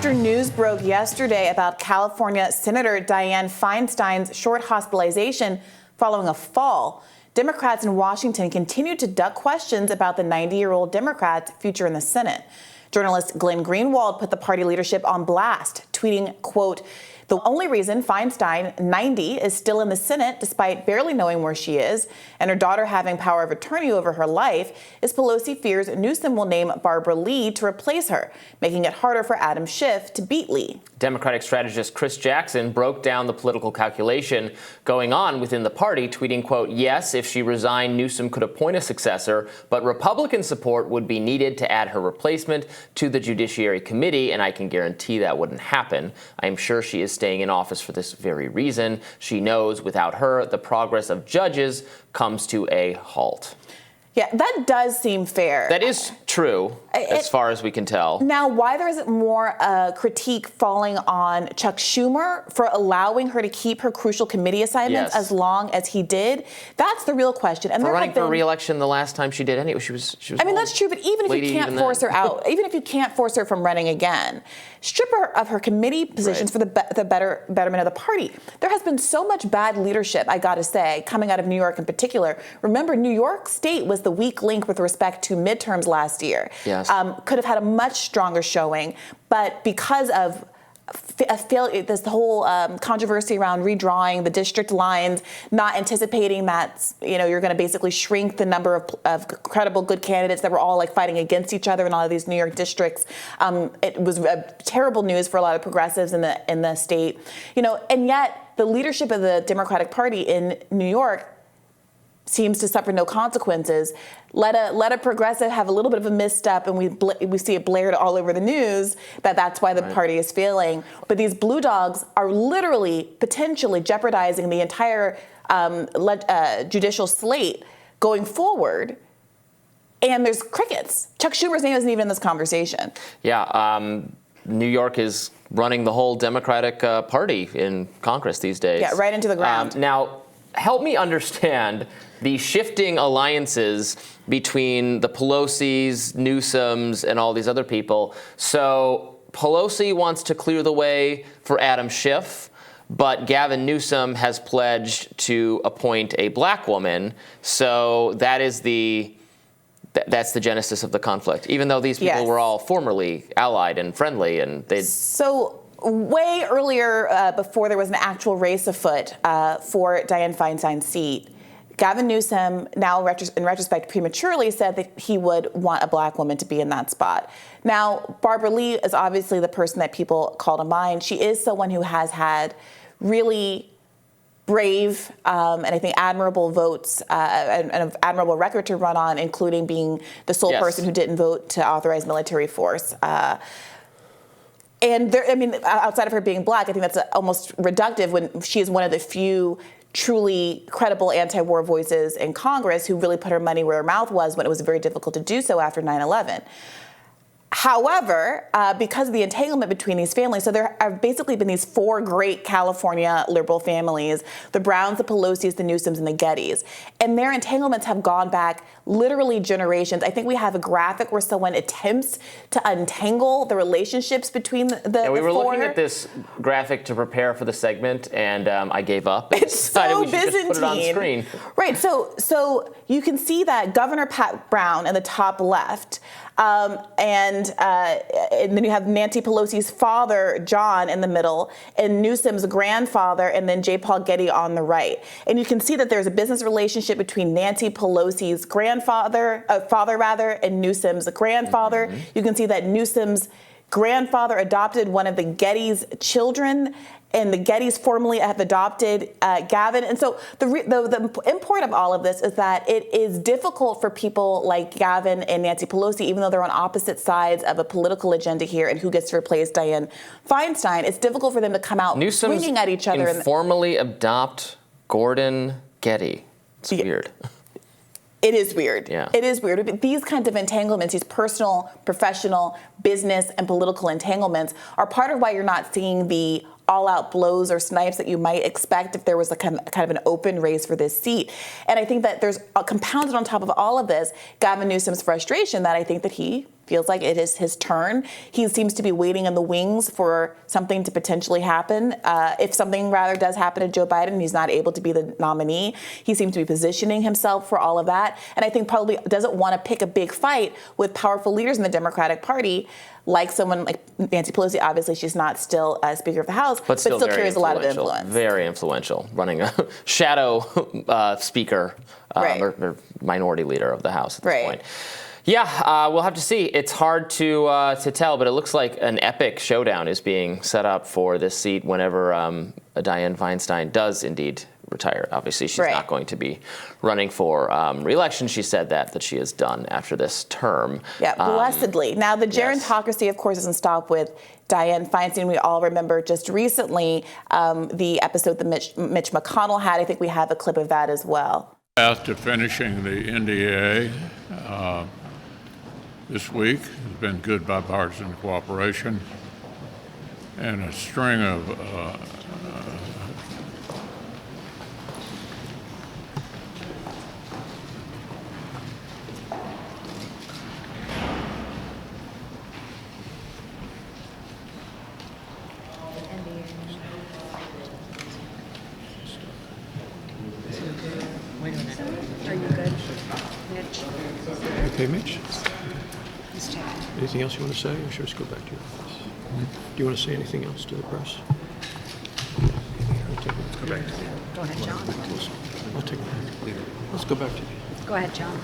After news broke yesterday about California Senator Dianne Feinstein's short hospitalization following a fall, Democrats in Washington continue to duck questions about the 90-year-old Democrat's future in the Senate. Journalist Glenn Greenwald put the party leadership on blast, tweeting, quote, "The only reason Feinstein, 90, is still in the Senate, despite barely knowing where she is, and her daughter having power of attorney over her life, is Pelosi fears Newsom will name Barbara Lee to replace her, making it harder for Adam Schiff to beat Lee." Democratic strategist Chris Jackson broke down the political calculation going on within the party, tweeting, quote, "Yes, if she resigned, Newsom could appoint a successor, but Republican support would be needed to add her replacement to the Judiciary Committee, and I can guarantee that wouldn't happen. I'm sure she is staying in office for this very reason. She knows without her, the progress of judges comes to a halt." Yeah, that does seem fair. That is true, as far as we can tell. Now, why there isn't more critique falling on Chuck Schumer for allowing her to keep her crucial committee assignments as long as he did, that's the real question. And for running for re-election the last time she did anyway, she was I mean, that's true, but even if you can't force her out, even if you can't force her from running again, strip her of her committee positions for the betterment of the party. There has been so much bad leadership, I gotta say, coming out of New York in particular. Remember, New York State was the weak link with respect to midterms last year. Yes. Could have had a much stronger showing, but because of this whole controversy around redrawing the district lines, not anticipating that you're going to basically shrink the number of credible good candidates that were all like fighting against each other in all of these New York districts. It was terrible news for a lot of progressives in the state, and yet the leadership of the Democratic Party in New York seems to suffer no consequences. Let a progressive have a little bit of a misstep, and we see it blared all over the news that's why the party is failing. But these blue dogs are literally potentially jeopardizing the entire judicial slate going forward. And there's crickets. Chuck Schumer's name isn't even in this conversation. Yeah. New York is running the whole Democratic Party in Congress these days. Yeah, right into the ground. Now, help me understand the shifting alliances between the Pelosi's, Newsoms, and all these other people. So Pelosi wants to clear the way for Adam Schiff, but Gavin Newsom has pledged to appoint a black woman. So that's the genesis of the conflict, even though these people were all formerly allied and friendly. And they way earlier, before there was an actual race afoot for Dianne Feinstein's seat, Gavin Newsom, now in retrospect prematurely, said that he would want a black woman to be in that spot. Now, Barbara Lee is obviously the person that people call to mind. She is someone who has had really brave and I think admirable votes and an admirable record to run on, including being the sole person who didn't vote to authorize military force. And outside of her being black, I think that's almost reductive when she is one of the few truly credible anti-war voices in Congress who really put her money where her mouth was when it was very difficult to do so after 9/11. However, because of the entanglement between these families, so there have basically been these four great California liberal families, the Browns, the Pelosi's, the Newsoms, and the Gettys. And their entanglements have gone back literally generations. I think we have a graphic where someone attempts to untangle the relationships between the we were four. looking at this graphic to prepare for the segment, and I gave up. It's so we should Byzantine. just put it on screen. Right, so you can see that Governor Pat Brown in the top left, and then you have Nancy Pelosi's father, John, in the middle, and Newsom's grandfather, and then J. Paul Getty on the right. And you can see that there's a business relationship between Nancy Pelosi's father, and Newsom's grandfather. Mm-hmm. You can see that Newsom's grandfather adopted one of the Getty's children, and the Gettys formally have adopted Gavin. And so the import of all of this is that it is difficult for people like Gavin and Nancy Pelosi, even though they're on opposite sides of a political agenda here and who gets to replace Dianne Feinstein, it's difficult for them to come out swinging at each other. Informally adopt Gordon Getty. It's weird. It is weird. Yeah. It is weird. But these kinds of entanglements, these personal, professional, business, and political entanglements are part of why you're not seeing the all-out blows or snipes that you might expect if there was a kind of an open race for this seat. And I think that there's compounded on top of all of this, Gavin Newsom's frustration that I think that he feels like it is his turn. He seems to be waiting in the wings for something to potentially happen. If something rather does happen to Joe Biden, he's not able to be the nominee. He seems to be positioning himself for all of that. And I think probably doesn't want to pick a big fight with powerful leaders in the Democratic Party, like someone like Nancy Pelosi. Obviously, she's not still Speaker of the House, but still carries a lot of influence. Very influential, running a shadow speaker or minority leader of the House at this point. Yeah, we'll have to see. It's hard to tell, but it looks like an epic showdown is being set up for this seat whenever Dianne Feinstein does indeed retire. Obviously, she's not going to be running for re-election. She said that she is done after this term. Yeah, blessedly. Now, the gerontocracy, of course, doesn't stop with Dianne Feinstein. We all remember just recently the episode that Mitch McConnell had. I think we have a clip of that as well. Path to finishing the NDA this week has been good bipartisan cooperation and a string of Wait a minute. Are you good, Mitch? Okay, Mitch? He's checking. Anything else you want to say, or should I just go back to your office? Do you want to say anything else to the press? Let's go back. Go ahead, John. I'll take it back. Let's go back to you. Go ahead, John.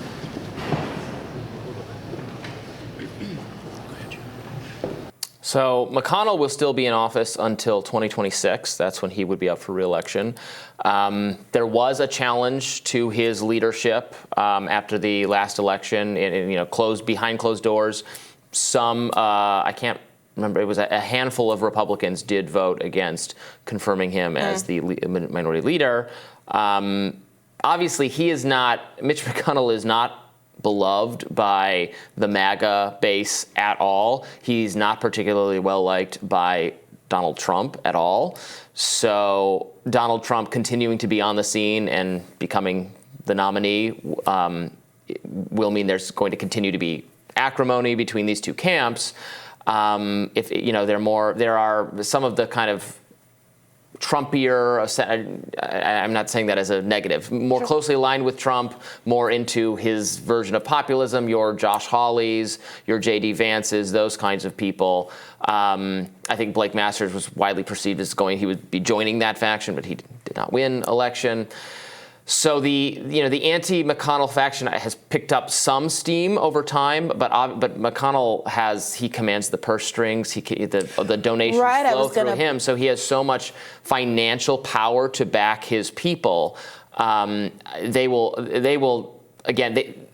So McConnell will still be in office until 2026. That's when he would be up for re-election. There was a challenge to his leadership after the last election, behind closed doors. Some, I can't remember, it was a handful of Republicans did vote against confirming him as the minority leader. Obviously, Mitch McConnell is not beloved by the MAGA base at all. He's not particularly well liked by Donald Trump at all. So Donald Trump continuing to be on the scene and becoming the nominee will mean there's going to continue to be acrimony between these two camps. There are some of the kind of Trumpier, I'm not saying that as a negative, more closely aligned with Trump, more into his version of populism, your Josh Hawleys, your J.D. Vances, those kinds of people. I think Blake Masters was widely perceived as he would be joining that faction, but he did not win election. So the anti-McConnell faction has picked up some steam over time, but McConnell he commands the purse strings. The donations flow through him, so he has so much financial power to back his people.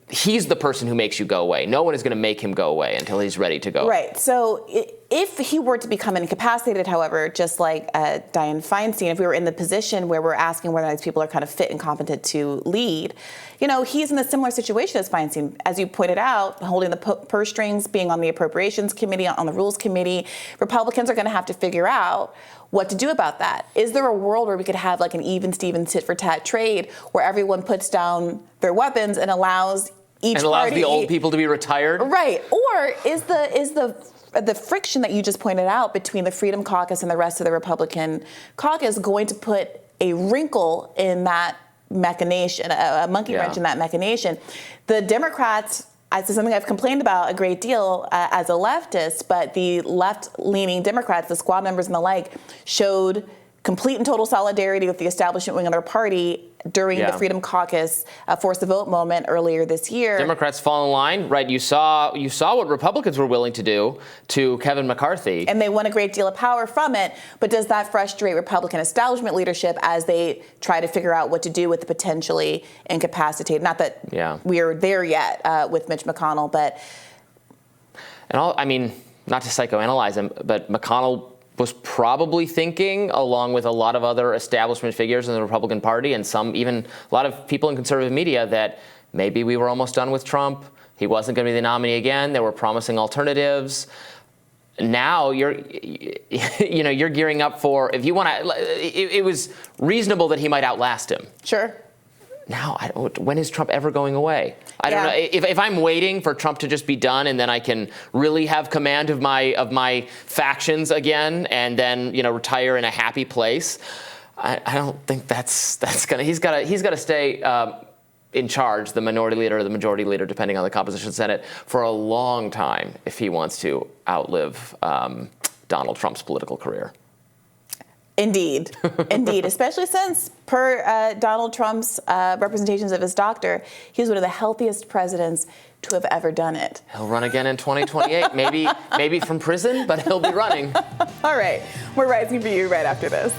He's the person who makes you go away. No one is going to make him go away until he's ready to go. Right. So if he were to become incapacitated, however, just like Dianne Feinstein, if we were in the position where we're asking whether these people are kind of fit and competent to lead, he's in a similar situation as Feinstein. As you pointed out, holding the purse strings, being on the Appropriations Committee, on the Rules Committee, Republicans are going to have to figure out what to do about that. Is there a world where we could have like an even Steven tit-for-tat trade where everyone puts down their weapons and allows the old people to be retired? Right. Or is the friction that you just pointed out between the Freedom Caucus and the rest of the Republican caucus going to put a wrinkle in that machination, a monkey wrench in that machination? The Democrats, this is something I've complained about a great deal as a leftist, but the left-leaning Democrats, the squad members and the like, showed complete and total solidarity with the establishment wing of their party during the Freedom Caucus force the vote moment earlier this year. Democrats fall in line, right? You saw what Republicans were willing to do to Kevin McCarthy. And they won a great deal of power from it. But does that frustrate Republican establishment leadership as they try to figure out what to do with the potentially incapacitated? Not that we are there yet with Mitch McConnell, but... not to psychoanalyze him, but McConnell was probably thinking, along with a lot of other establishment figures in the Republican Party and even a lot of people in conservative media, that maybe we were almost done with Trump. He wasn't going to be the nominee again. There were promising alternatives. Now you're gearing up for, if you want to, it was reasonable that he might outlast him. Sure. now, when is Trump ever going away? I don't know. If I'm waiting for Trump to just be done and then I can really have command of my factions again and then retire in a happy place, I don't think that's gonna. He's got to stay in charge, the minority leader or the majority leader, depending on the composition of the Senate, for a long time if he wants to outlive Donald Trump's political career. Indeed, indeed, especially since, per Donald Trump's representations of his doctor, he's one of the healthiest presidents to have ever done it. He'll run again in 2028, maybe from prison, but he'll be running. All right, we're rising for you right after this.